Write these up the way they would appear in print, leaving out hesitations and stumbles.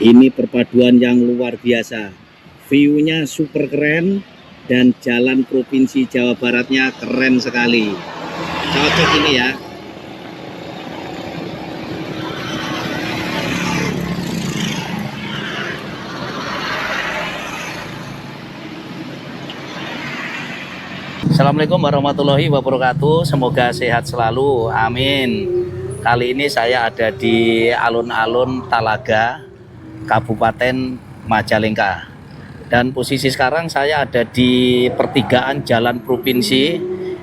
Ini perpaduan yang luar biasa. View-nya super keren dan jalan provinsi Jawa Baratnya keren sekali. Cocok ini ya. Assalamualaikum warahmatullahi wabarakatuh. Semoga sehat selalu. Amin. Kali ini saya ada di alun-alun Talaga, Kabupaten Majalengka. Dan posisi sekarang saya ada di pertigaan jalan provinsi.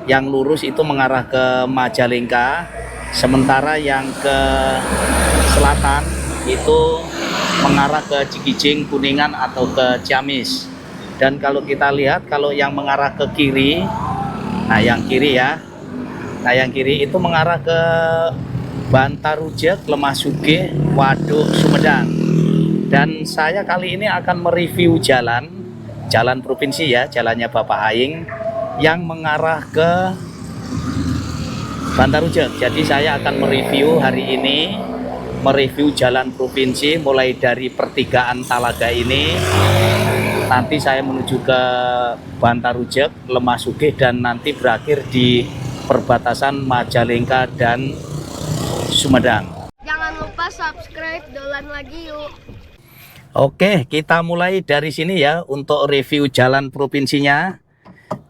Yang lurus itu mengarah ke Majalengka, sementara yang ke selatan itu mengarah ke Cikijing, Kuningan atau ke Ciamis. Dan kalau kita lihat, kalau yang mengarah ke kiri, nah yang kiri ya, nah yang kiri itu mengarah ke Bantarujak, Lemah Sugih, Waduk, Sumedang. Dan saya kali ini akan mereview jalan provinsi ya, jalannya Bapak Aing yang mengarah ke Bantarujak. Jadi saya akan mereview hari ini, mereview jalan provinsi mulai dari pertigaan Talaga ini. Nanti saya menuju ke Bantarujak, Lemah Sugih, dan nanti berakhir di perbatasan Majalengka dan Sumedang. Jangan lupa subscribe, dolan lagi yuk. Oke, kita mulai dari sini ya untuk review jalan provinsinya.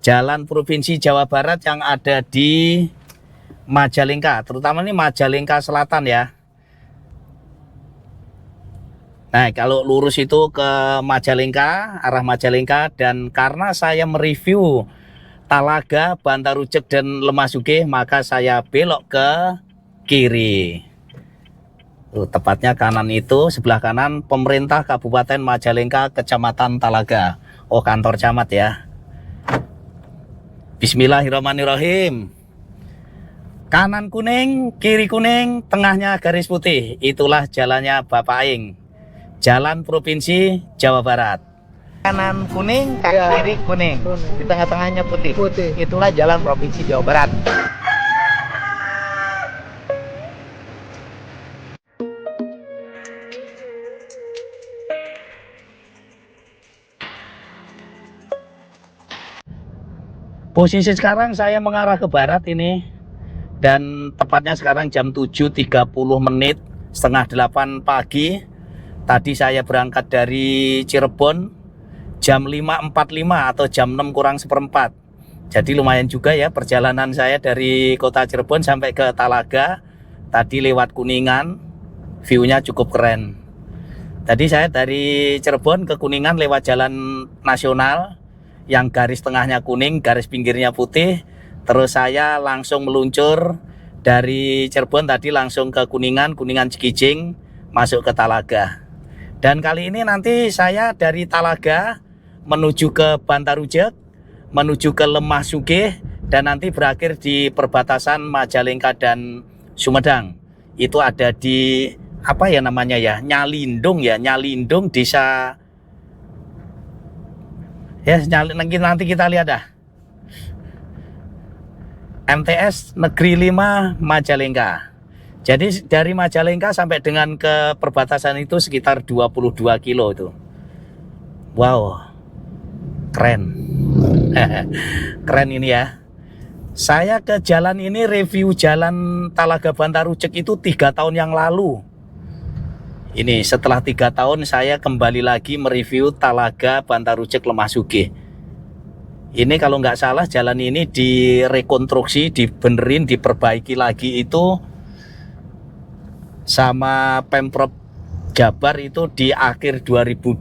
Jalan provinsi Jawa Barat yang ada di Majalengka, terutama ini Majalengka Selatan ya. Nah, kalau lurus itu ke Majalengka, arah Majalengka, dan karena saya mereview Talaga, Bantarujak, dan Lemah Sugih, maka saya belok ke kiri. Tepatnya kanan itu, sebelah kanan pemerintah Kabupaten Majalengka, Kecamatan Talaga. Oh, kantor camat ya. Bismillahirrahmanirrahim. Kanan kuning, kiri kuning, tengahnya garis putih. Itulah jalannya Bapak Aing. Jalan Provinsi Jawa Barat. Kanan kuning, kiri kuning. Di tengah-tengahnya putih. Itulah jalan Provinsi Jawa Barat. Posisi sekarang saya mengarah ke barat ini. Dan tepatnya sekarang jam 7.30 menit, setengah 8 pagi. Tadi saya berangkat dari Cirebon jam 5.45 atau jam 6 kurang seperempat. Jadi lumayan juga ya perjalanan saya dari kota Cirebon sampai ke Talaga. Tadi lewat Kuningan, view-nya cukup keren. Tadi saya dari Cirebon ke Kuningan lewat jalan nasional yang garis tengahnya kuning, garis pinggirnya putih. Terus saya langsung meluncur dari Cirebon tadi langsung ke Kuningan, Kuningan Cikijing, masuk ke Talaga. Dan kali ini nanti saya dari Talaga menuju ke Bantarujak, menuju ke Lemah Sugih, dan nanti berakhir di perbatasan Majalengka dan Sumedang. Itu ada di apa ya namanya ya, Nyalindung ya, Nyalindung desa ya, nanti kita lihat dah. MTS Negeri 5 Majalengka. Jadi dari Majalengka sampai dengan ke perbatasan itu sekitar 22 kilo itu. Wow, keren. Keren ini ya. Saya ke jalan ini review jalan Talaga Bantarujak itu 3 tahun yang lalu. Ini setelah 3 tahun saya kembali lagi mereview Talaga Bantarujak Lemah Sugih. Ini kalau nggak salah jalan ini direkonstruksi, dibenerin, diperbaiki lagi itu sama Pemprov Jabar itu di akhir 2025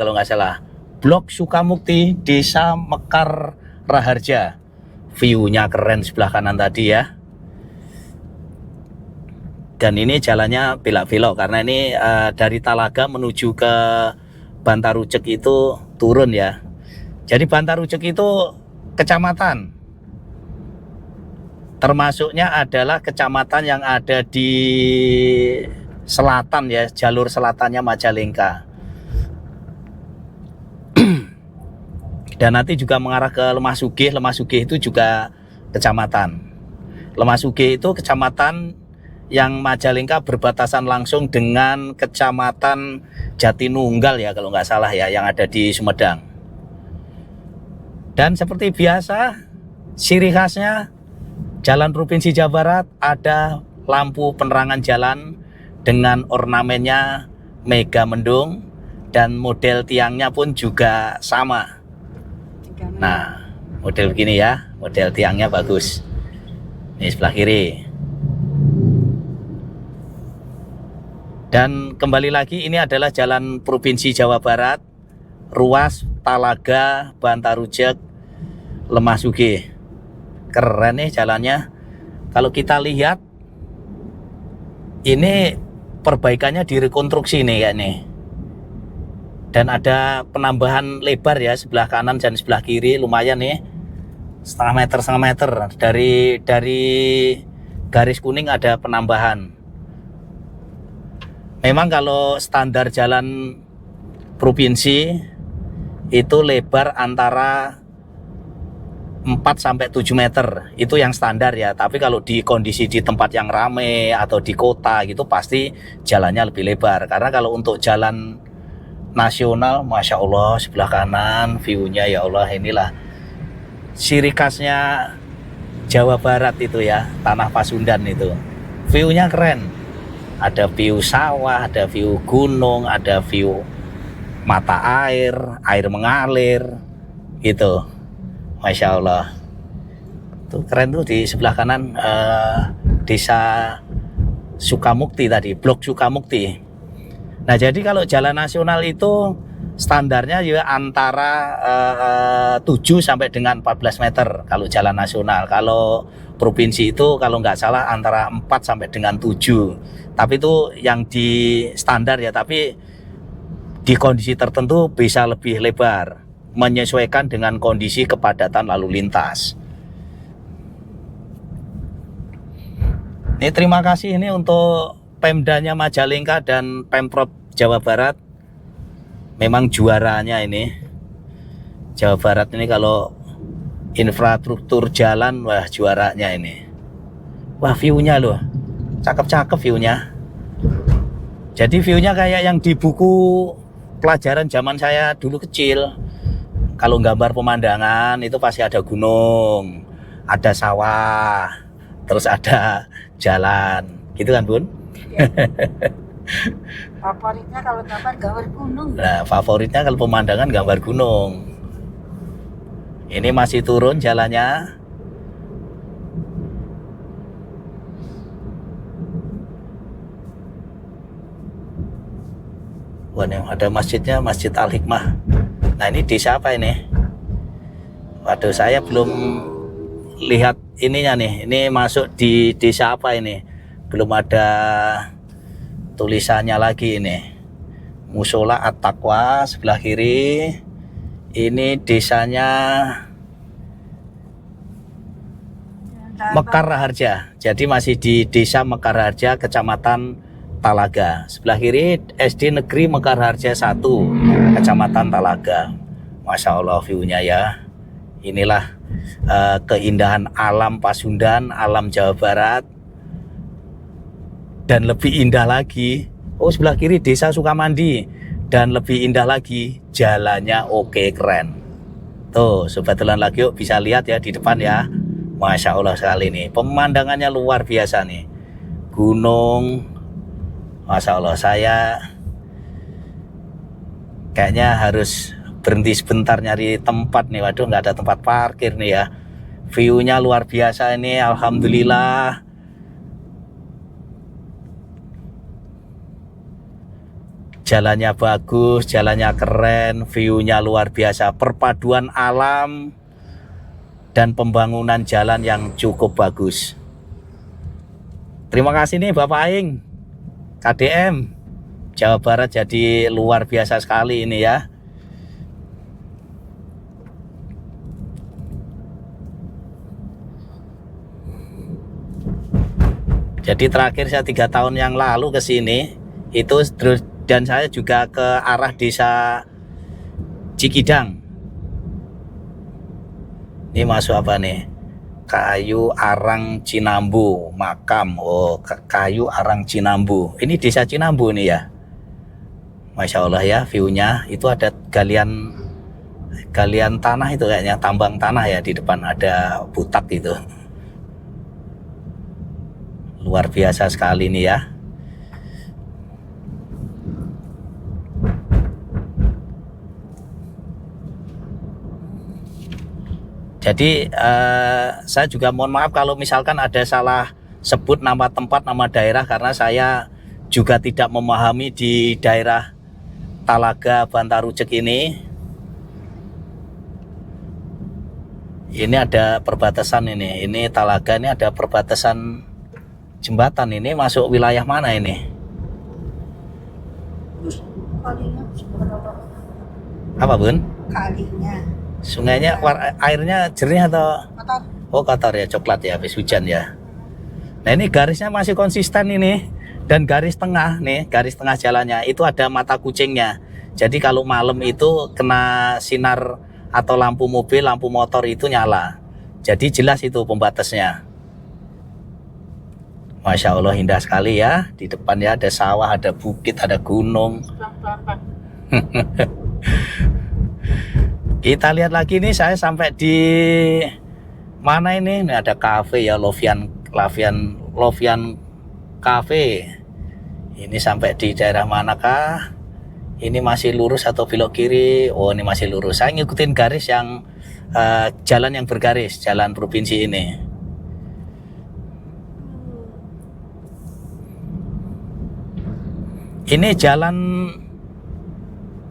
kalau nggak salah. Blok Sukamukti, Desa Mekar Raharja. View-nya keren sebelah kanan tadi ya. Dan ini jalannya belok-belok karena ini dari Talaga menuju ke Bantarujak itu turun ya. Jadi Bantarujak itu kecamatan. Termasuknya adalah kecamatan yang ada di selatan ya, jalur selatannya Majalengka. Dan nanti juga mengarah ke Lemah Sugih. Lemah Sugih itu juga kecamatan. Lemah Sugih itu kecamatan yang Majalengka berbatasan langsung dengan Kecamatan Jatinunggal ya kalau nggak salah ya, yang ada di Sumedang. Dan seperti biasa, ciri khasnya Jalan Provinsi Jawa Barat ada lampu penerangan jalan dengan ornamennya mega mendung dan model tiangnya pun juga sama. Nah, model begini ya, model tiangnya bagus. Ini sebelah kiri. Dan kembali lagi, ini adalah Jalan Provinsi Jawa Barat, ruas Talaga, Bantarujek, Lemah Sugih. Keren nih jalannya. Kalau kita lihat, ini perbaikannya direkonstruksi nih kayak nih. Dan ada penambahan lebar ya, sebelah kanan dan sebelah kiri lumayan nih. Setengah meter. Dari garis kuning ada penambahan. Memang kalau standar jalan provinsi itu lebar antara 4-7 meter, itu yang standar ya. Tapi kalau di kondisi di tempat yang rame atau di kota gitu pasti jalannya lebih lebar. Karena kalau untuk jalan nasional, Masya Allah, sebelah kanan view-nya ya Allah, inilah ciri khasnya Jawa Barat itu ya, Tanah Pasundan itu. View-nya keren. Ada view sawah, ada view gunung, ada view mata air mengalir gitu. Masya Allah. Tuh keren tuh di sebelah kanan desa Sukamukti tadi, blok Sukamukti. Nah, jadi kalau jalan nasional itu standarnya ya antara 7 sampai dengan 14 meter kalau jalan nasional. Kalau provinsi itu kalau nggak salah antara 4 sampai dengan 7. Tapi itu yang di standar ya, tapi di kondisi tertentu bisa lebih lebar, menyesuaikan dengan kondisi kepadatan lalu lintas. Ini terima kasih ini untuk Pemdanya Majalengka dan Pemprov Jawa Barat. Memang juaranya ini. Jawa Barat ini kalau infrastruktur jalan, wah juaranya ini. Wah view-nya loh, cakep-cakep view-nya. Jadi view-nya kayak yang di buku pelajaran zaman saya dulu kecil. Kalau gambar pemandangan itu pasti ada gunung, ada sawah, terus ada jalan, gitu kan Bun? Ya. Favoritnya kalau gambar gunung. Nah, favoritnya kalau pemandangan gambar gunung. Ini masih turun jalannya. Wah, ada masjidnya, Masjid Al-Hikmah. Nah, ini desa apa ini? Waduh, saya belum lihat ininya nih. Ini masuk di desa apa ini? Belum ada tulisannya lagi ini. Musola At-Taqwa sebelah kiri. Ini desanya Mekar Raharja. Jadi masih di Desa Mekar Raharja, Kecamatan Talaga. Sebelah kiri SD Negeri Mekar Raharja 1, Kecamatan Talaga. Masya Allah view-nya ya. Inilah keindahan alam Pasundan, alam Jawa Barat. Dan lebih indah lagi, oh sebelah kiri Desa Sukamandi. Dan lebih indah lagi, jalannya oke, keren. Tuh Sobat Dolan lagi yuk, bisa lihat ya di depan ya. Masya Allah sekali nih, pemandangannya luar biasa nih. Gunung, Masya Allah, saya kayaknya harus berhenti sebentar nyari tempat nih. Waduh, nggak ada tempat parkir nih ya. View-nya luar biasa ini, alhamdulillah. Jalannya bagus, jalannya keren, view-nya luar biasa. Perpaduan alam dan pembangunan jalan yang cukup bagus. Terima kasih nih Bapak Aing, KDM Jawa Barat, jadi luar biasa sekali ini ya. Jadi terakhir saya 3 tahun yang lalu ke sini itu, dan saya juga ke arah desa Cikidang. Ini masuk apa nih? Kayu Arang Cinambu, makam. Oh, Kayu Arang Cinambu. Ini desa Cinambu nih ya. Masya Allah ya, view-nya itu ada galian tanah itu kayaknya, tambang tanah ya, di depan ada butak itu. Luar biasa sekali nih ya. Jadi saya juga mohon maaf kalau misalkan ada salah sebut nama tempat, nama daerah, karena saya juga tidak memahami di daerah Talaga Bantarujek ini. Ini ada perbatasan ini Talaga, ini ada perbatasan jembatan. Ini masuk wilayah mana ini? Kalinya Apa Bun? kalinya Sungainya airnya jernih atau? kotor. Oh kotor ya, coklat ya, habis hujan ya. Nah ini garisnya masih konsisten ini. Dan garis tengah nih, garis tengah jalannya itu ada mata kucingnya. Jadi kalau malam itu kena sinar atau lampu mobil, lampu motor itu nyala. Jadi jelas itu pembatasnya. Masya Allah indah sekali ya. Di depan ya ada sawah, ada bukit, ada gunung. Kita lihat lagi nih, saya sampai di mana ini? Ini ada cafe ya, Lovian Cafe. Ini sampai di daerah manakah? Ini masih lurus atau belok kiri? Oh, ini masih lurus. Saya ngikutin garis yang jalan yang bergaris, jalan provinsi ini. Ini jalan,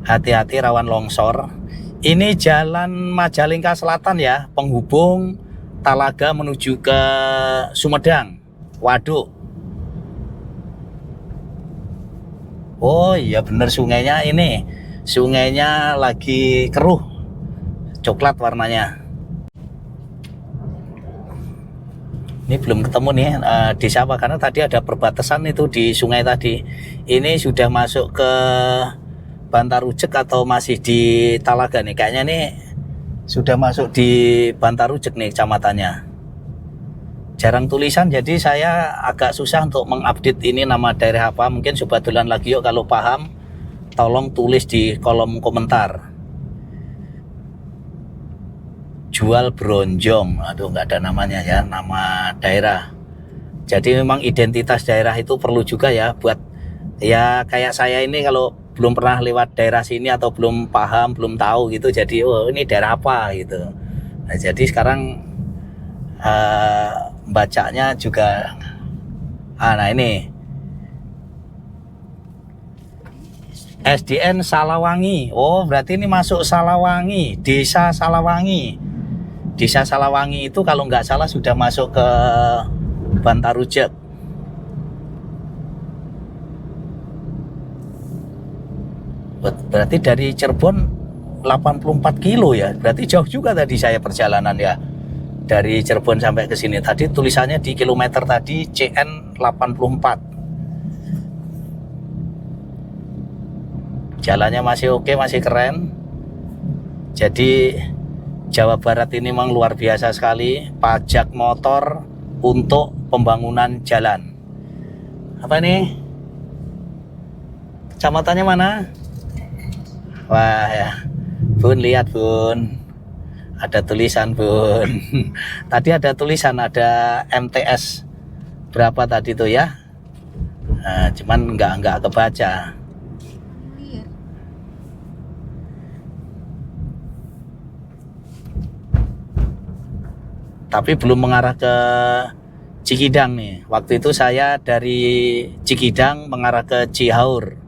hati-hati rawan longsor. Ini jalan Majalengka Selatan ya, penghubung Talaga menuju ke Sumedang, Waduk. Oh iya bener, sungainya ini, sungainya lagi keruh, coklat warnanya. Ini belum ketemu nih desa apa, karena tadi ada perbatasan itu di sungai tadi. Ini sudah masuk ke Bantarujek atau masih di Talaga nih? Kayaknya nih sudah masuk di Bantarujek nih kecamatannya. Jarang tulisan, jadi saya agak susah untuk mengupdate ini nama daerah apa. Mungkin Sobat Dolan Lagi Yuk kalau paham, tolong tulis di kolom komentar. Jual Bronjong, aduh nggak ada namanya ya, nama daerah. Jadi memang identitas daerah itu perlu juga ya, buat ya kayak saya ini kalau belum pernah lewat daerah sini atau belum paham, belum tahu gitu, jadi oh ini daerah apa gitu. Nah, jadi sekarang bacanya juga nah ini SDN Salawangi. Oh berarti ini masuk Salawangi, desa Salawangi. Desa Salawangi itu kalau nggak salah sudah masuk ke Bantarujek. Berarti dari Cirebon 84 kilo ya, berarti jauh juga tadi saya perjalanan ya, dari Cirebon sampai ke sini. Tadi tulisannya di kilometer tadi CN 84. Jalannya masih oke, masih keren. Jadi Jawa Barat ini memang luar biasa sekali, pajak motor untuk pembangunan jalan. Apa ini? Kecamatannya mana? Wah ya, Bun lihat Bun, ada tulisan Bun. Tadi ada tulisan, ada MTS berapa tadi tuh ya? Nah, cuman nggak kebaca. Tapi belum mengarah ke Cikidang nih. Waktu itu saya dari Cikidang mengarah ke Cihaur.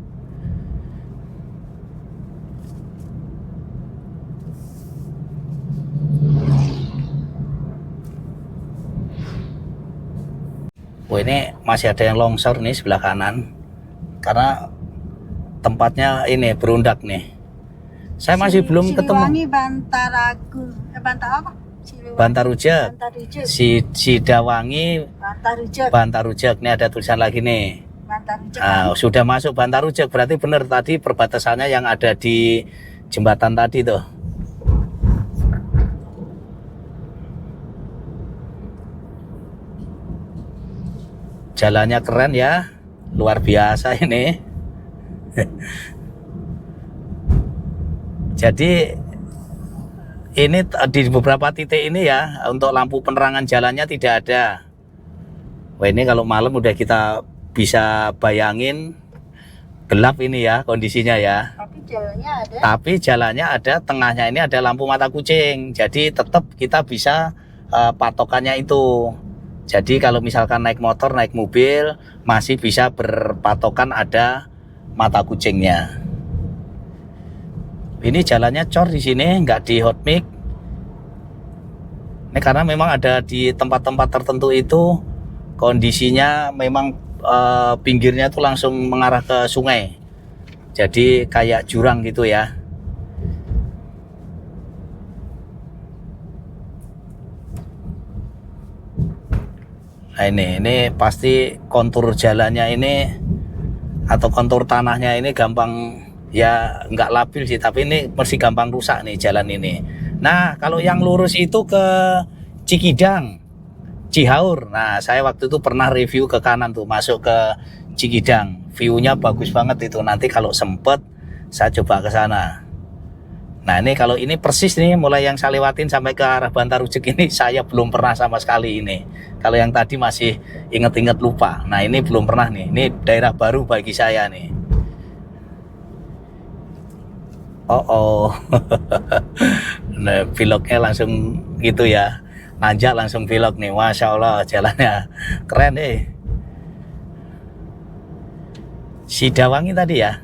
Oh ini masih ada yang longsor nih sebelah kanan, karena tempatnya ini berundak nih. Saya masih belum ketemu. Siliwangi, Bantaragung, Bantar apa? Bantarujek. Bantarujek. Sidawangi, Bantarujek. Bantarujek. Ini ada tulisan lagi nih. Bantarujek. Nah, sudah masuk Bantarujek, berarti benar tadi perbatasannya yang ada di jembatan tadi tuh. Jalannya keren ya, luar biasa ini. Jadi ini di beberapa titik ini ya, untuk lampu penerangan jalannya tidak ada. Wah, ini kalau malam udah kita bisa bayangin gelap ini ya kondisinya ya. Tapi jalannya ada. Tapi jalannya ada, tengahnya ini ada lampu mata kucing. Jadi tetap kita bisa patokannya itu. Jadi kalau misalkan naik motor, naik mobil, masih bisa berpatokan ada mata kucingnya. Ini jalannya cor di sini, nggak di hot mix. Ini karena memang ada di tempat-tempat tertentu itu kondisinya memang pinggirnya tuh langsung mengarah ke sungai. Jadi kayak jurang gitu ya. Nah ini pasti kontur jalannya ini atau kontur tanahnya ini gampang ya, nggak labil sih, tapi ini masih gampang rusak nih jalan ini. Nah kalau yang lurus itu ke Cikidang, Cihaur. Nah saya waktu itu pernah review ke kanan tuh, masuk ke Cikidang, view-nya bagus banget itu. Nanti kalau sempet saya coba ke sana. Nah ini kalau ini persis nih, mulai yang saya lewatin sampai ke arah Bantar Ujek ini saya belum pernah sama sekali ini. Kalau yang tadi masih inget-inget lupa. Nah ini belum pernah nih, ini daerah baru bagi saya nih. Oh. Nah, vlognya langsung gitu ya, nanjak langsung vlog nih. Masya Allah jalannya keren Sidawangi tadi ya,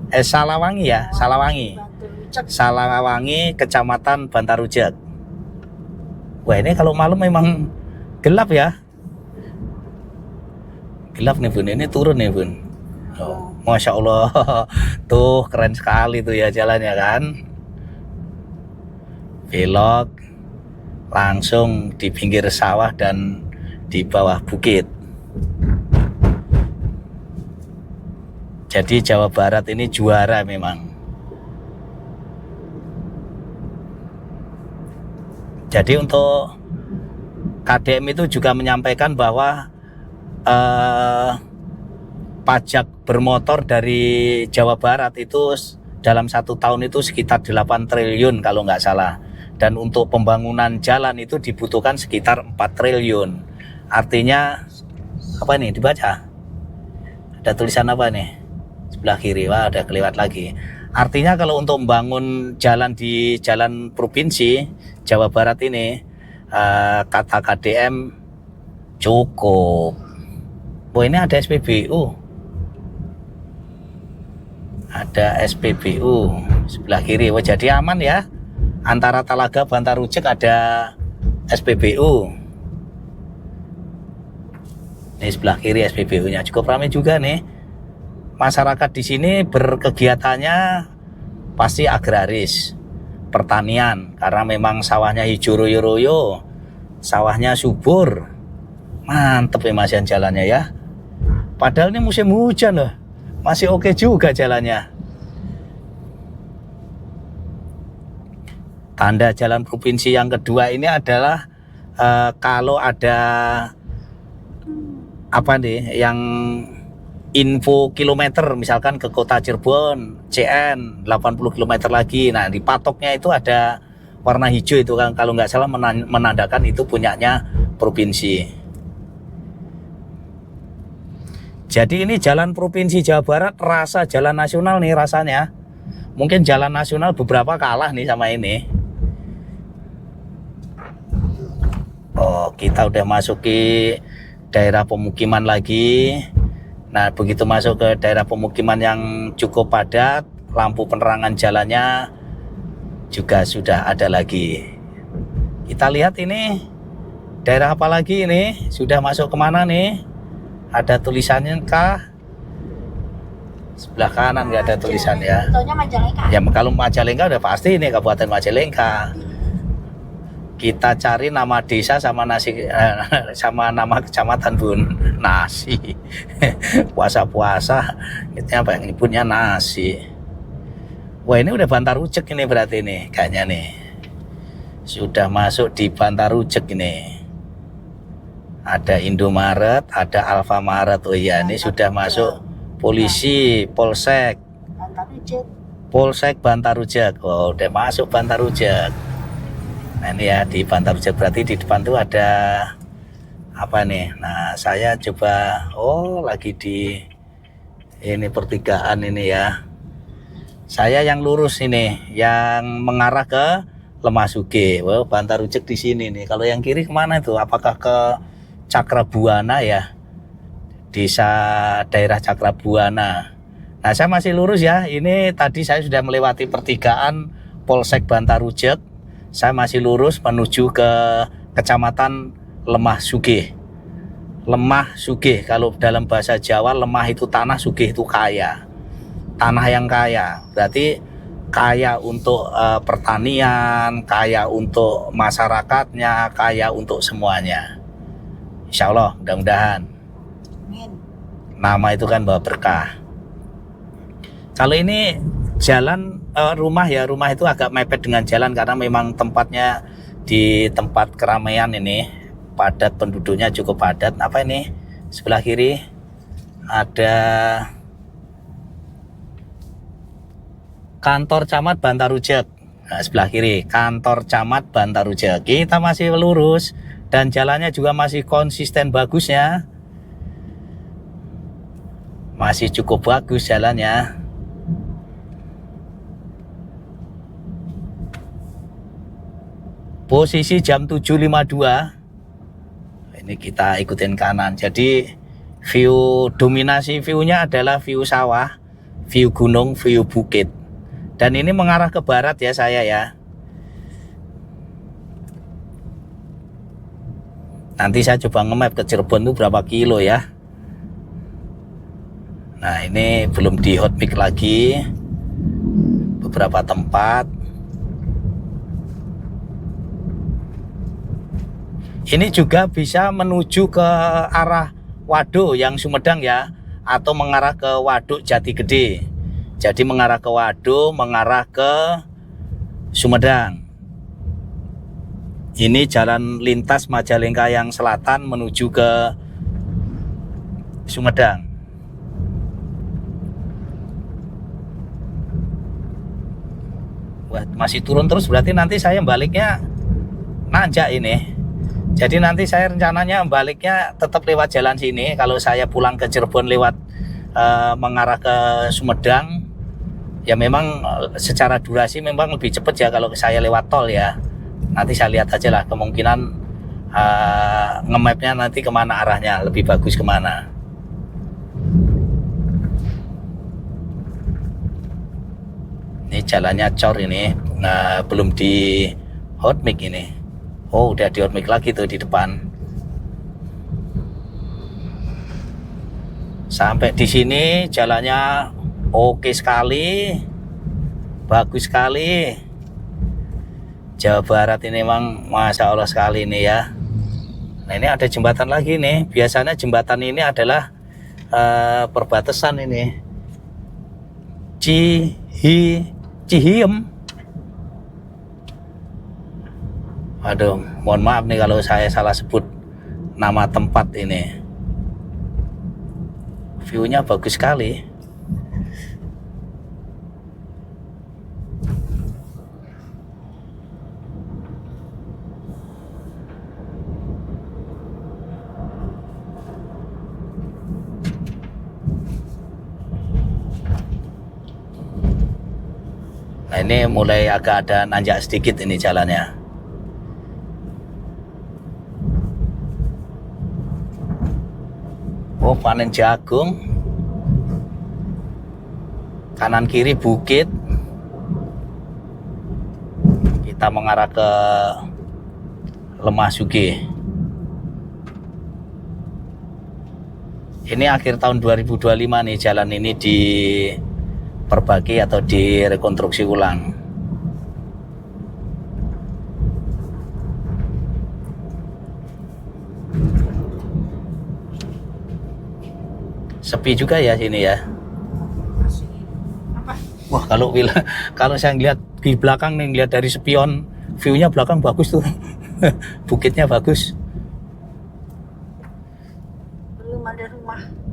Salawangi ya, Salawangi. Salawangi, Kecamatan Bantar Ujek. Wah ini kalau malam memang gelap ya. Gelap nih Bun, ini turun nih Bun. Oh, Masya Allah. Tuh keren sekali tuh ya jalannya kan. Belok langsung di pinggir sawah dan di bawah bukit. Jadi Jawa Barat ini juara memang. Jadi untuk KDM itu juga menyampaikan bahwa pajak bermotor dari Jawa Barat itu dalam 1 tahun itu sekitar 8 triliun kalau nggak salah. Dan untuk pembangunan jalan itu dibutuhkan sekitar 4 triliun. Artinya apa nih, dibaca? Ada tulisan apa nih? Sebelah kiri, wah ada kelewat lagi. Artinya kalau untuk membangun jalan di jalan provinsi Jawa Barat ini, kata KDM cukup. Oh ini ada SPBU. Ada SPBU sebelah kiri. Wah jadi aman ya. Antara Talaga Bantar Ujek ada SPBU. Ini sebelah kiri SPBU-nya. Cukup ramai juga nih. Masyarakat di sini berkegiatannya pasti agraris, pertanian, karena memang sawahnya hijau royo-royo, sawahnya subur. Mantep ya masihan jalannya ya. Padahal ini musim hujan loh, masih oke juga jalannya. Tanda jalan provinsi yang kedua ini adalah kalau ada apa nih yang info kilometer, misalkan ke kota Cirebon, CN 80 km lagi. Nah di patoknya itu ada warna hijau itu kan, kalau nggak salah menandakan itu punyanya provinsi. Jadi ini jalan provinsi Jawa Barat rasa jalan nasional nih rasanya. Mungkin jalan nasional beberapa kalah nih sama ini. Oh kita udah masuki daerah pemukiman lagi. Nah begitu masuk ke daerah pemukiman yang cukup padat, lampu penerangan jalannya juga sudah ada lagi. Kita lihat ini daerah apa lagi ini, sudah masuk kemana nih? Ada tulisannya kah? Sebelah kanan nggak ada tulisan ya. Ya kalau Majalengka udah pasti ini Kabupaten Majalengka. Kita cari nama desa sama sama nama kecamatan Bun. Nasi. Puasa-puasa itu apa yang nyebutnya nasi. Wah ini udah Bantar Ujek ini berarti nih kayaknya nih. Sudah masuk di Bantar Ujek ini. Ada Indomaret, ada Alfamaret. Oh iya, ini sudah masuk polisi, Polsek. Polsek Bantarujak. Oh, udah masuk Bantarujak. Nah, ini ya di Bantarujak, berarti di depan tuh ada apa nih? Nah, saya coba, oh lagi di ini pertigaan ini ya. Saya yang lurus ini, yang mengarah ke Lemahsuge. Wow, Bantarujak di sini nih. Kalau yang kiri kemana itu? Apakah ke Cakrabuana ya? Desa daerah Cakrabuana. Nah, saya masih lurus ya. Ini tadi saya sudah melewati pertigaan Polsek Bantarujak. Saya masih lurus menuju ke Kecamatan Lemahsuge. Lemahsuge, kalau dalam bahasa Jawa, lemah itu tanah, sugih itu kaya. Tanah yang kaya, berarti kaya untuk pertanian, kaya untuk masyarakatnya, kaya untuk semuanya. Insya Allah, mudah-mudahan. Nama itu kan bawa berkah. Kalau ini jalan rumah ya, rumah itu agak mepet dengan jalan karena memang tempatnya di tempat keramaian ini, padat, penduduknya cukup padat. Apa ini? Sebelah kiri ada kantor camat Bantarujak. Nah, sebelah kiri kantor camat Bantarujak. Kita masih lurus dan jalannya juga masih konsisten bagusnya. Masih cukup bagus jalannya. Posisi jam 7.52. Ini kita ikutin kanan. Jadi view, dominasi view-nya adalah view sawah, view gunung, view bukit. Dan ini mengarah ke barat ya saya ya. Nanti saya coba nge-map ke Cirebon itu berapa kilo ya. Nah, ini belum di hotmix lagi. Beberapa tempat. Ini juga bisa menuju ke arah Waduk yang Sumedang ya, atau mengarah ke Waduk Jati Gede. Jadi mengarah ke Waduk, mengarah ke Sumedang. Ini jalan lintas Majalengka yang selatan menuju ke Sumedang. Wah, masih turun terus, berarti nanti saya baliknya nanjak ini. Jadi nanti saya rencananya baliknya tetap lewat jalan sini. Kalau saya pulang ke Cirebon lewat mengarah ke Sumedang, ya memang secara durasi memang lebih cepat ya kalau saya lewat tol ya. Nanti saya lihat aja lah, kemungkinan nge-mapnya nanti kemana arahnya, lebih bagus kemana. Ini jalannya cor ini, nah, belum di hotmix ini. Oh, udah di hotmix lagi tuh di depan. Sampai di sini jalannya oke sekali, bagus sekali. Jawa Barat ini memang Masya Allah sekali ini ya. Nah, ini ada jembatan lagi nih. Biasanya jembatan ini adalah perbatasan ini. Cihiem. Aduh, mohon maaf nih kalau saya salah sebut nama tempat ini. View-nya bagus sekali. Nah, ini mulai agak ada nanjak sedikit ini jalannya. Oh, panen jagung. Kanan kiri bukit. Kita mengarah ke Lemahsuge. Ini akhir tahun 2025 nih jalan ini diperbaiki atau direkonstruksi ulang. Sepi juga ya sini ya. Wah, kalau saya ngeliat di belakang nih, ngeliat dari spion, view-nya belakang bagus tuh. Bukitnya bagus.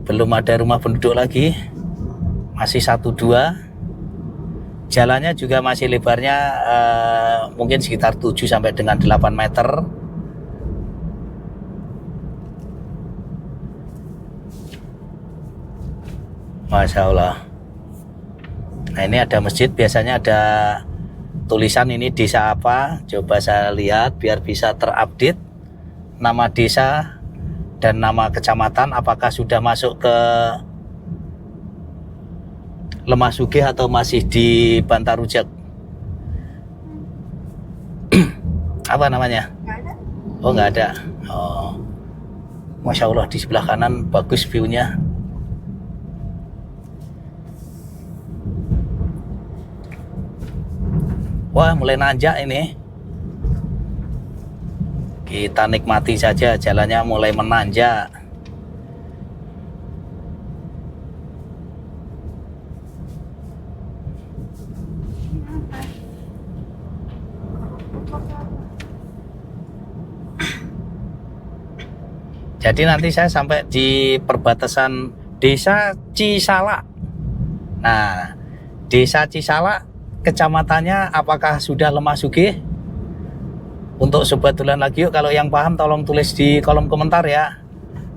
belum ada rumah penduduk lagi, masih 1-2. Jalannya juga masih lebarnya mungkin sekitar 7 sampai dengan 8 meter. Masya Allah. Nah ini ada masjid, biasanya ada tulisan ini desa apa. Coba saya lihat biar bisa terupdate nama desa dan nama kecamatan, apakah sudah masuk ke Lemah Sugih atau masih di Bantarujak. Apa namanya? Nggak ada. Oh nggak ada. Oh, Masya Allah, di sebelah kanan bagus view-nya. Wah, mulai nanjak ini. Kita nikmati saja, jalannya mulai menanjak. Jadi nanti saya sampai di perbatasan Desa Cisalak. Nah, Desa Cisalak kecamatannya apakah sudah Lemah Sugih? Untuk sobat Dolan lagi yuk, kalau yang paham tolong tulis di kolom komentar ya.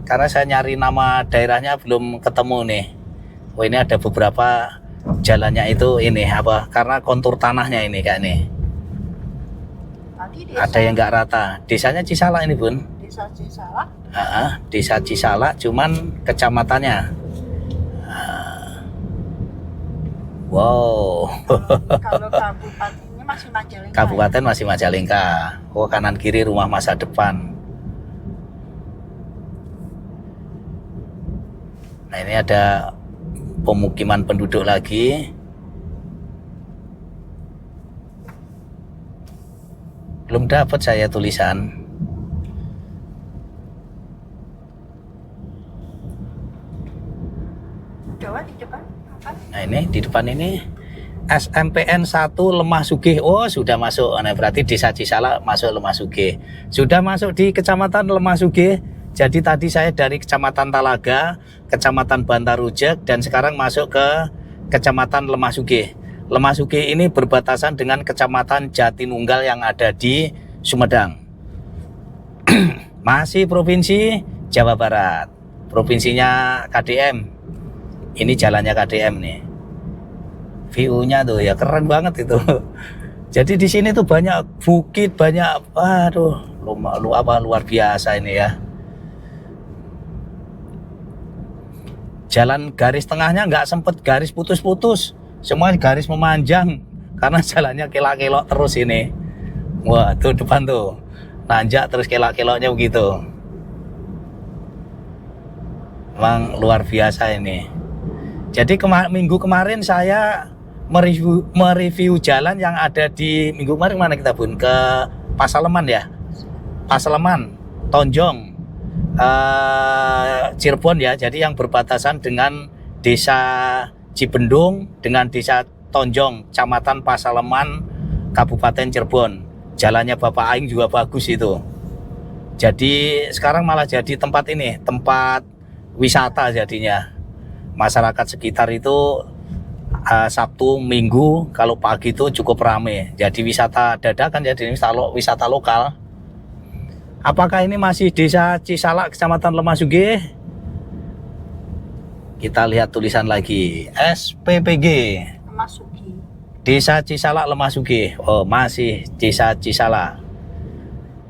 Karena saya nyari nama daerahnya belum ketemu nih. Oh ini ada beberapa jalannya itu ini apa? Karena kontur tanahnya ini kayak nih. Tadi desa, Ada yang nggak rata. Desanya Cisalak ini Bun. desa Cisalak. Desa Cisalak, cuman kecamatannya. Wow. Kalau kabupatennya masih Majalengka. Kabupaten masih Majalengka. Oh kanan kiri rumah masa depan. Nah ini ada pemukiman penduduk lagi. Belum dapat saya tulisan. Coba di depan. Apa? Nah ini di depan ini SMPN 1 Lemah Sugih. Oh sudah masuk. Nah berarti Desa Cisalak masuk Lemah Sugih. Sudah masuk di Kecamatan Lemah Sugih. Jadi tadi saya dari Kecamatan Talaga, Kecamatan Bantarujak, dan sekarang masuk ke Kecamatan Lemah Sugih. Lemah Sugih ini berbatasan dengan Kecamatan Jatinunggal yang ada di Sumedang. Masih Provinsi Jawa Barat. Provinsinya KDM. Ini jalannya KDM nih. View-nya tuh ya keren banget itu. Jadi di sini tuh banyak bukit, banyak luar biasa ini ya. Jalan garis tengahnya nggak sempet garis putus-putus, semua garis memanjang karena jalannya kelak-kelok terus ini. Wah tuh depan tuh nanjak terus kelak-keloknya begitu. Emang luar biasa ini. Jadi minggu kemarin saya mereview jalan yang ada di minggu kemarin, mana kita Bun? Ke Pasaleman ya, Pasaleman, Tonjong, Cirebon ya. Jadi yang berbatasan dengan Desa Cibendung dengan Desa Tonjong, Kecamatan Pasaleman, Kabupaten Cirebon. Jalannya Bapak Aing juga bagus itu. Jadi sekarang malah jadi tempat ini, tempat wisata jadinya. Masyarakat sekitar itu Sabtu, Minggu, kalau pagi itu cukup ramai. Jadi wisata dadakan, jadi wisata lokal. Apakah ini masih Desa Cisalak, Kecamatan Lemah Sugih? Kita lihat tulisan lagi. SPPG. Lemah Sugih. Desa Cisalak, Lemah Sugih. Oh, masih Desa Cisalak.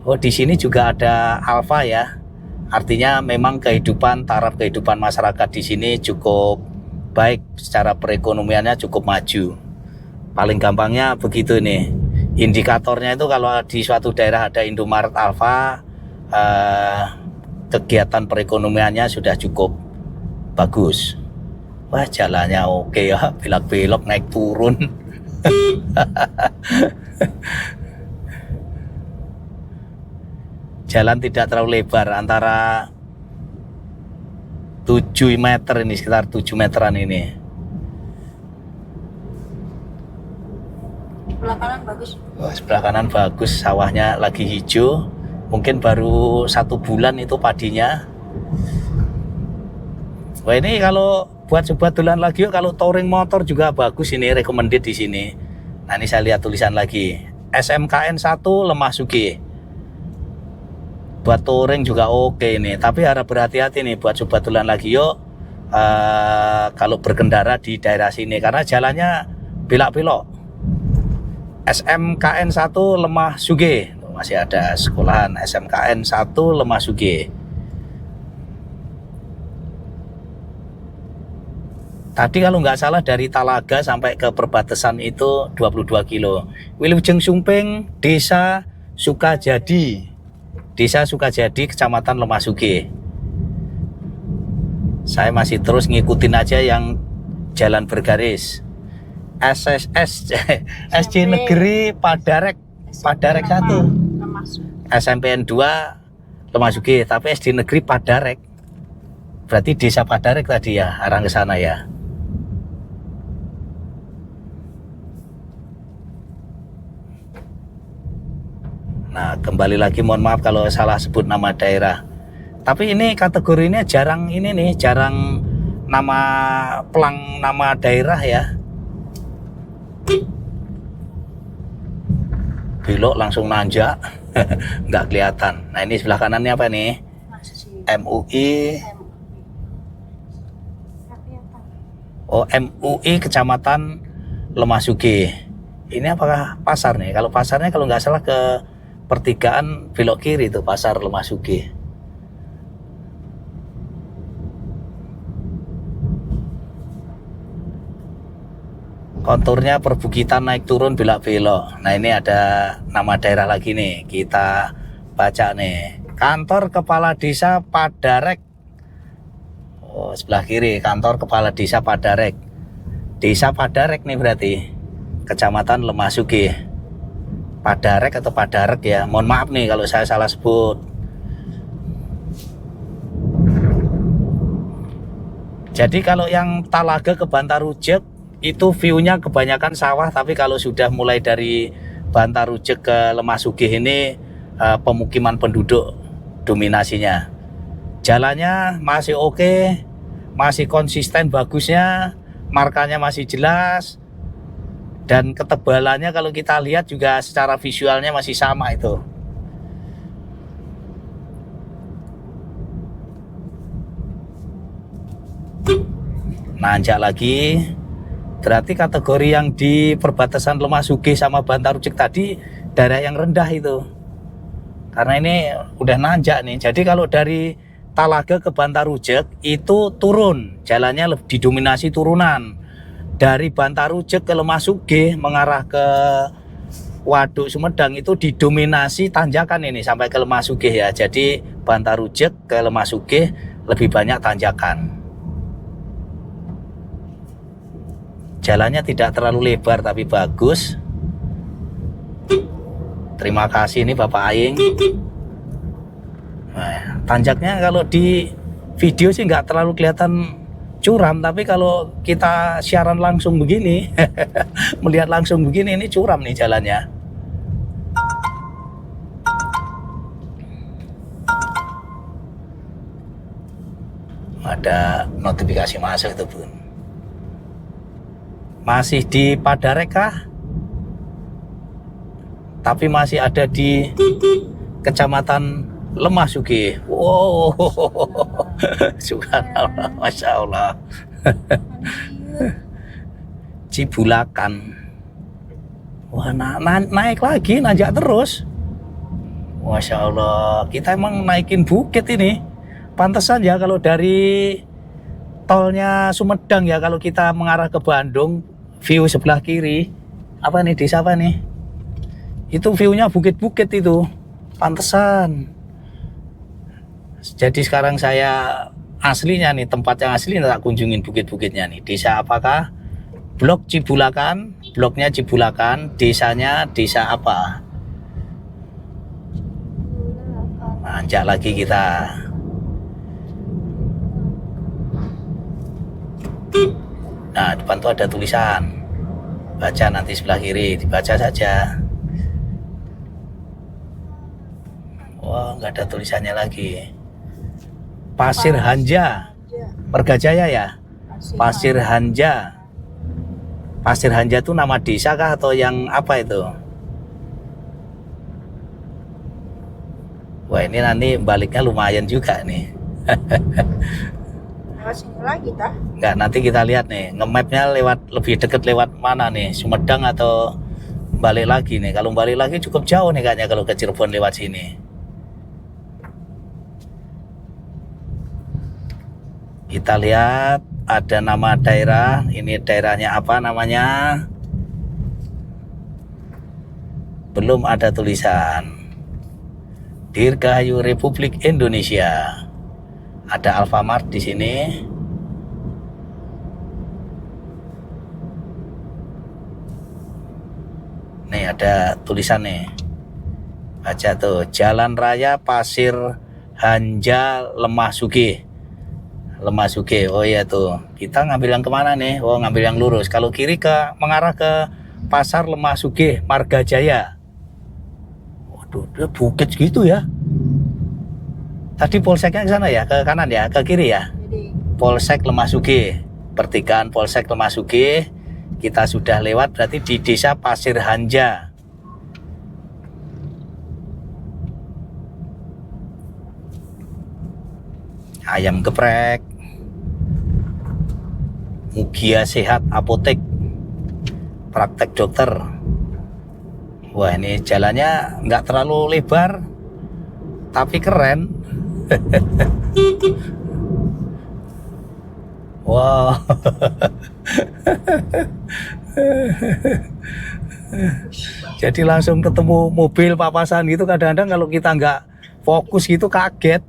Oh, di sini juga ada Alfa ya. Artinya memang taraf kehidupan masyarakat di sini cukup baik, secara perekonomiannya cukup maju. Paling gampangnya begitu nih. Indikatornya itu kalau di suatu daerah ada Indomaret Alfa, kegiatan perekonomiannya sudah cukup bagus. Wah jalannya oke ya, belok-belok naik turun. Jalan tidak terlalu lebar, antara 7 meter ini, sekitar 7 meteran ini. Sebelah kanan bagus. Oh, sebelah kanan bagus, sawahnya lagi hijau. Mungkin baru 1 bulan itu padinya. Wah, ini kalau buat coba dolan lagi yuk, kalau touring motor juga bagus ini, recommended di sini. Nah, ini saya lihat tulisan lagi. SMKN 1 Lemah Sugih. Buat touring juga oke ini, tapi harap berhati-hati nih buat coba dolan lagi yuk. Kalau berkendara di daerah sini karena jalannya belok-belok. SMKN 1 Lemah Sugih. Masih ada sekolahan SMKN 1 Lemah Sugih. Tadi kalau nggak salah dari Talaga sampai ke perbatasan itu 22 kilo. Wilujeng Sumping, Desa Sukajadi. Desa Sukajadi, Kecamatan Lemah Sugih. Saya masih terus ngikutin aja yang jalan bergaris. SSS SC Negeri Padarek 1, SMPN 2 Lemah Sugih, tapi SD Negeri Padarek. Berarti Desa Padarek tadi ya, arah ke sana ya. Nah, kembali lagi mohon maaf kalau salah sebut nama daerah. Tapi ini kategorinya jarang ini nih, jarang nama pelang nama daerah ya. Belok langsung nanjak, nggak kelihatan. Nah, ini sebelah kanannya apa nih? MUI. Oh, MUI Kecamatan Lemah Sugih. Ini apakah pasar nih? Kalau pasarnya kalau nggak salah ke pertigaan belok kiri itu pasar Lemah Sugih. Konturnya perbukitan naik turun belok-belok. Nah, ini ada nama daerah lagi nih. Kita baca nih. Kantor Kepala Desa Padarek. Oh, sebelah kiri kantor Kepala Desa Padarek. Desa Padarek nih berarti. Kecamatan Lemah Sugih. Padarek atau Padarek ya. Mohon maaf nih kalau saya salah sebut. Jadi kalau yang Talaga ke Bantarujek itu view-nya kebanyakan sawah, tapi kalau sudah mulai dari Bantarujek ke Lemah Sugih ini pemukiman penduduk dominasinya. Jalannya masih oke, masih konsisten bagusnya, markanya masih jelas. Dan ketebalannya kalau kita lihat juga secara visualnya masih sama itu. Nanjak lagi. Berarti kategori yang di perbatasan Lemah Sugih sama Bantarujek tadi daerah yang rendah itu. Karena ini udah nanjak nih. Jadi kalau dari Talaga ke Bantarujek itu turun. Jalannya didominasi turunan. Dari Bantarujek ke Lemah Sugih mengarah ke Waduk Sumedang itu didominasi tanjakan ini sampai ke Lemah Sugih ya. Jadi Bantarujek ke Lemah Sugih lebih banyak tanjakan. Jalannya tidak terlalu lebar tapi bagus. Terima kasih ini Bapak Aing. Nah, tanjaknya kalau di video sih nggak terlalu kelihatan curam, tapi kalau kita siaran langsung begini melihat langsung begini ini curam nih jalannya. Ada notifikasi masuk itu Bun. Masih di Padarek kah? Tapi masih ada di Kecamatan Lemah Sugih. Wow, subhanallah, masya Allah. Cibulakan. Wah, naik lagi, nanjak terus. Masya Allah, kita emang naikin bukit ini. Pantesan ya kalau dari tolnya Sumedang ya, kalau kita mengarah ke Bandung, view sebelah kiri. Apa nih, desa apa nih? Itu view-nya bukit-bukit itu. Pantesan. Jadi sekarang saya aslinya nih, tempat yang asli tak kunjungin bukit-bukitnya nih. Desa apakah? Blok Cibulakan, bloknya Cibulakan, desanya desa apa? Nanjak lagi kita. Nah, depan tuh ada tulisan. Baca nanti sebelah kiri, dibaca saja. Wah, nggak ada tulisannya lagi. Pasir Hanja. Margajaya ya? Pasir Hanja. Pasir Hanja itu nama desa kah atau yang apa itu? Wah, ini nanti baliknya lumayan juga nih. Lewat sini lagi dah. Enggak, nanti kita lihat nih, nge-mapnya lewat lebih deket lewat mana nih, Sumedang atau balik lagi nih. Kalau balik lagi cukup jauh nih kayaknya kalau ke Cirebon lewat sini. Kita lihat ada nama daerah, ini daerahnya apa namanya? Belum ada tulisan. Dirgahayu Republik Indonesia. Ada Alfamart di sini. Nih ada tulisan nih. Baca tuh, Jalan Raya Pasir Hanja Lemah Sugih. Lemah Sugih. Oh iya tuh. Kita ngambil yang kemana nih? Oh, ngambil yang lurus. Kalau kiri mengarah ke Pasar Lemah Sugih, Margajaya. Waduh, dia bukit gitu ya. Tadi polseknya ke sana ya, ke kanan ya, ke kiri ya. Jadi Polsek Lemah Sugih. Pertigaan Polsek Lemah Sugih. Kita sudah lewat berarti di Desa Pasir Hanja. Ayam geprek. Mugia Sehat Apotek. Praktek dokter. Wah, ini jalannya nggak terlalu lebar, tapi keren. Wow. Jadi langsung ketemu mobil papasan gitu, kadang-kadang kalau kita nggak fokus gitu kaget.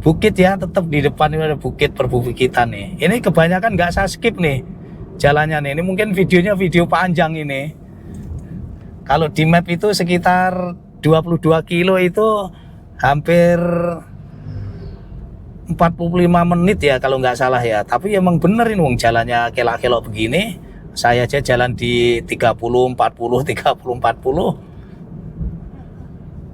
Bukit ya, tetap di depan ini ada bukit perbukitan nih. Ini kebanyakan nggak saya skip nih jalannya nih. Ini mungkin videonya video panjang ini. Kalau di map itu sekitar 22 kilo itu hampir 45 menit ya kalau nggak salah ya. Tapi emang bener ini wong jalannya kelak-kelok begini. Saya aja jalan di 30, 40, 30, 40.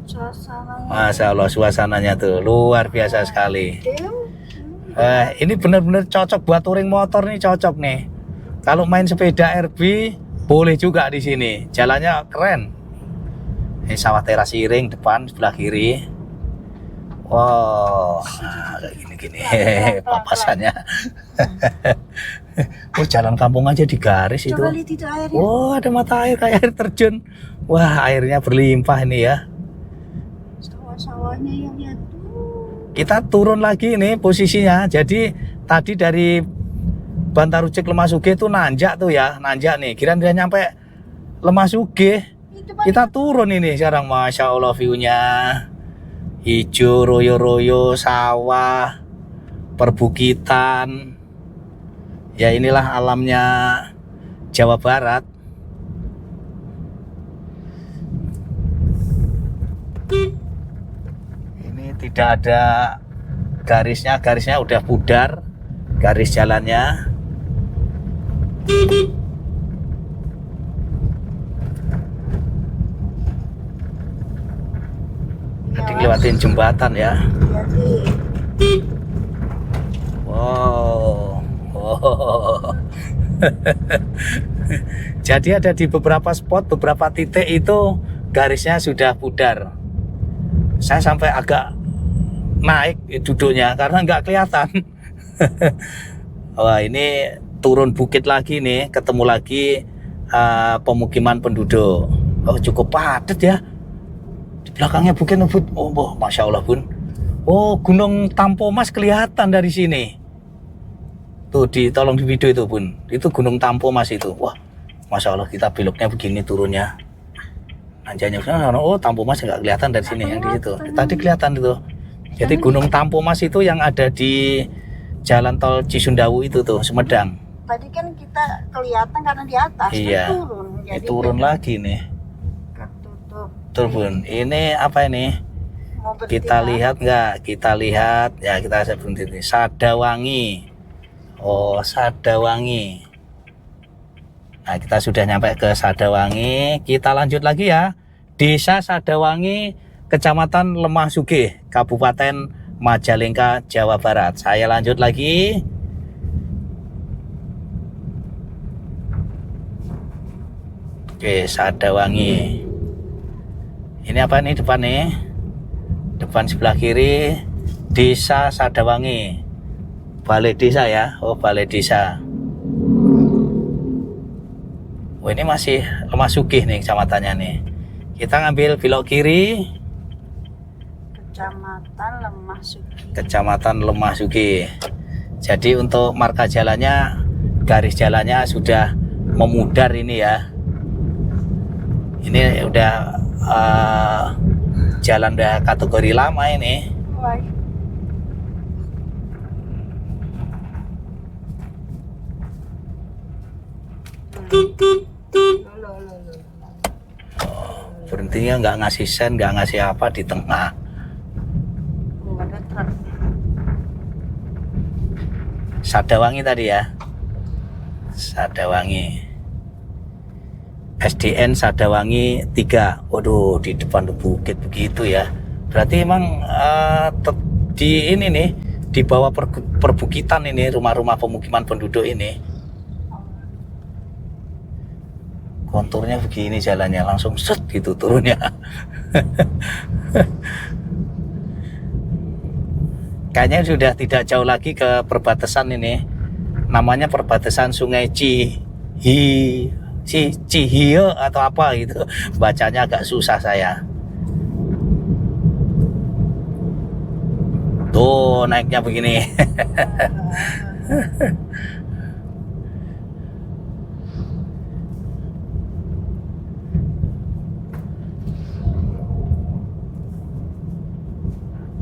suasananya Masya Allah, suasananya tuh luar biasa sekali. adem. Ini bener-bener cocok buat touring motor nih, cocok nih. Kalau main sepeda RB boleh juga di sini. Jalannya keren. Ini sawah teras iring depan sebelah kiri. Wow, kayak gini-gini papasannya. Oh, jalan kampung aja di garis itu. Coba lihat itu airnya. Oh, ada mata air kayak air terjun. Wah, airnya berlimpah ini ya. Sawah-sawahnya yang lihat tuh. Kita turun lagi nih posisinya. Jadi tadi dari Bantar Ucik Lemah Sugih itu nanjak tuh ya, nanjak nih. Kira dia nyampe Lemah Sugih, Itu kita turun ini sekarang. Masya Allah view-nya. Hijau, royo-royo, sawah, perbukitan. Ya inilah alamnya Jawa Barat. Ini tidak ada garisnya udah pudar, garis jalannya. Jadi lewatin jembatan ya. Jadi Wow. Wow. Jadi ada di beberapa spot, beberapa titik itu garisnya sudah pudar. Saya sampai agak naik duduknya karena nggak kelihatan. Wah, ini turun bukit lagi nih, ketemu lagi pemukiman penduduk. Oh, cukup padat ya. Di belakangnya bukit. Oh, Masya Allah bun. Oh, Gunung Tampomas kelihatan dari sini. Tuh, tolong di video itu bun. Itu Gunung Tampomas itu. Wah, Masya Allah, kita beloknya begini turunnya. Nanjanya, oh Tampomas nggak kelihatan dari sini yang di situ. Tadi kelihatan itu. Jadi Gunung Tampomas itu yang ada di Jalan Tol Cisundawu itu tuh, Sumedang. tadi kan kita kelihatan karena di atas. Iya. Kan turun. Ini turun lagi nih. Ketutup. Tuh bun. Ini apa ini? Mau berhenti Kita kan? lihat nggak? Kita lihat ya, kita berhenti ini. Sadawangi. Oh, Sadawangi. Nah, kita sudah nyampe ke Sadawangi. Kita lanjut lagi ya. Desa Sadawangi, Kecamatan Lemah Sugih, Kabupaten Majalengka, Jawa Barat. Saya lanjut lagi. Oke, Sadawangi. Ini apa nih depan nih? Depan sebelah kiri Desa Sadawangi. Balai desa ya. Oh, balai desa. Oh, ini masih Lemah Sugih nih kecamatannya nih. Kita ngambil belok kiri. Kecamatan Lemah Sugih. Kecamatan Lemah Sugih. Jadi untuk marka jalannya, garis jalannya sudah memudar ini ya. Ini udah jalan udah kategori lama ini. Wah, lo. Berhentinya nggak ngasih sen, nggak ngasih apa di tengah. Oh, ada truk. Sadawangi tadi ya. Sadawangi. SDN Sadawangi 3. Waduh, di depan bukit begitu ya. Berarti emang di ini nih, di bawah perbukitan ini, rumah-rumah pemukiman penduduk ini. Konturnya begini jalannya, langsung set gitu turunnya. Kayaknya sudah tidak jauh lagi ke perbatasan ini. Namanya perbatasan Sungai Cihio atau apa gitu. Bacanya agak susah saya. Tuh naiknya begini.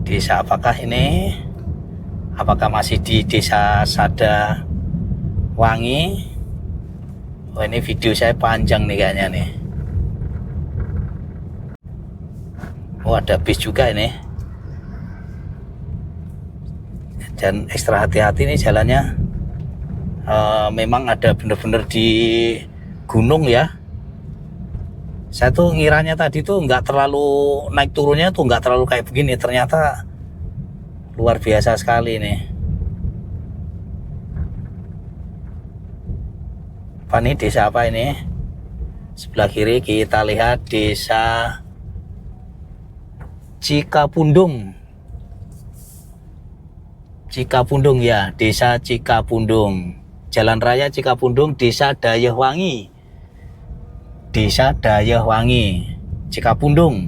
Desa apakah ini? Apakah masih di Desa Sadawangi? Oh, ini video saya panjang nih kayaknya nih. Oh, ada bis juga ini. Dan ekstra hati-hati nih jalannya. Memang ada bener-bener di gunung ya. Saya tuh ngiranya tadi tuh nggak terlalu naik turunnya tuh nggak terlalu kayak begini, ternyata luar biasa sekali nih. Apa nih desa apa ini? Sebelah kiri kita lihat Desa Cikapundung. Cikapundung ya, Desa Cikapundung. Jalan Raya Cikapundung, Desa Dayahwangi. Desa Dayahwangi, Cikapundung.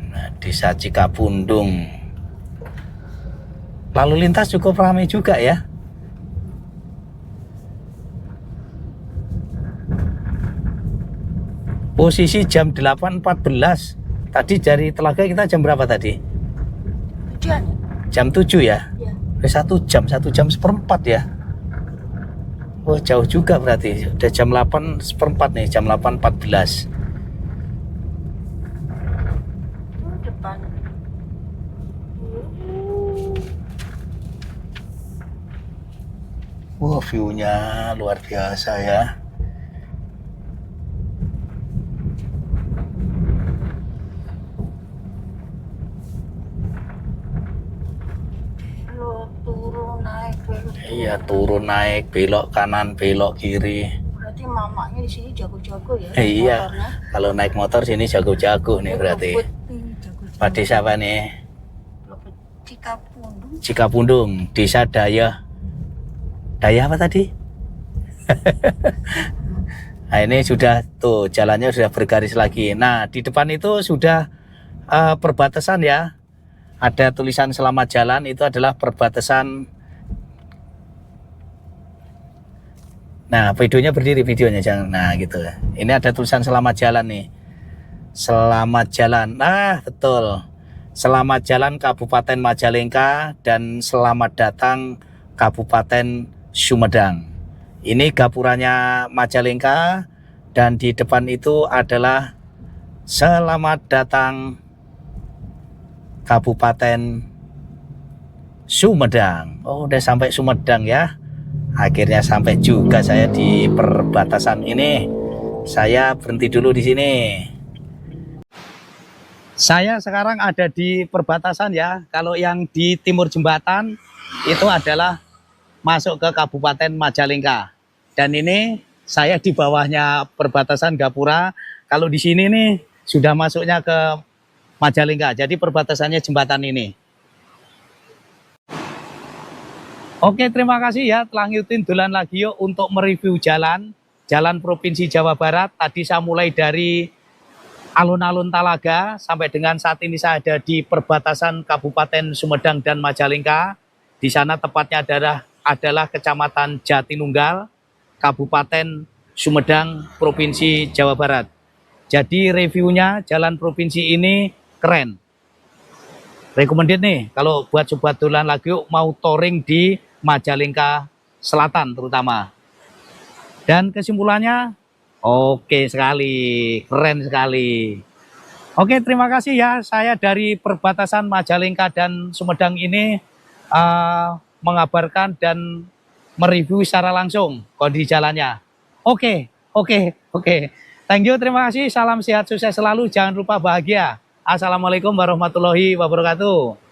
Nah, Desa Cikapundung. Lalu lintas cukup ramai juga ya. Posisi jam 8.14. Tadi dari Telaga kita jam berapa tadi? Tujuan. Jam 7 ya? Ya. 1 jam seperempat ya. Oh, jauh juga berarti. Udah jam 8.14 nih, jam 8.14. Depan. Wah, view-nya luar biasa ya. Lo turun naik belok. Iya, turun naik, belok kanan, belok kiri. Berarti mamanya di sini jago-jago ya. Iya, motornya. kalau naik motor sini jago-jago nih berarti. Jago-jago. Pak Desa apa nih? Cikapundung. Cikapundung, Desa Daya apa tadi? Nah, ini sudah tuh jalannya sudah bergaris lagi. Nah, di depan itu sudah perbatasan ya. Ada tulisan selamat jalan, itu adalah perbatasan. Nah, videonya berdiri, videonya jangan. Nah, gitu. Ini ada tulisan selamat jalan nih. Selamat jalan. Nah, betul. Selamat jalan Kabupaten Majalengka dan selamat datang Kabupaten Sumedang. Ini gapuranya Majalengka dan di depan itu adalah selamat datang Kabupaten Sumedang. Oh, udah sampai Sumedang ya. Akhirnya sampai juga saya di perbatasan ini. Saya berhenti dulu di sini. Saya sekarang ada di perbatasan ya. Kalau yang di timur jembatan itu adalah masuk ke Kabupaten Majalengka. Dan ini saya di bawahnya perbatasan Gapura. Kalau di sini nih sudah masuknya ke Majalengka. Jadi perbatasannya jembatan ini. Oke, terima kasih ya telah ngikutin Dolan lagi yuk untuk mereview jalan Provinsi Jawa Barat. Tadi saya mulai dari alun-alun Talaga sampai dengan saat ini saya ada di perbatasan Kabupaten Sumedang dan Majalengka. Di sana tepatnya adalah Kecamatan Jatinunggal, Kabupaten Sumedang, Provinsi Jawa Barat. Jadi reviewnya jalan provinsi ini keren. Recommended nih kalau buat sobat Dolan lagi yuk mau touring di Majalengka Selatan terutama. Dan kesimpulannya oke sekali, keren sekali. Oke, terima kasih ya. Saya dari perbatasan Majalengka dan Sumedang ini mengabarkan dan mereview secara langsung kondisi jalannya. Oke. Thank you, terima kasih. Salam sehat, sukses selalu. Jangan lupa bahagia. Assalamualaikum warahmatullahi wabarakatuh.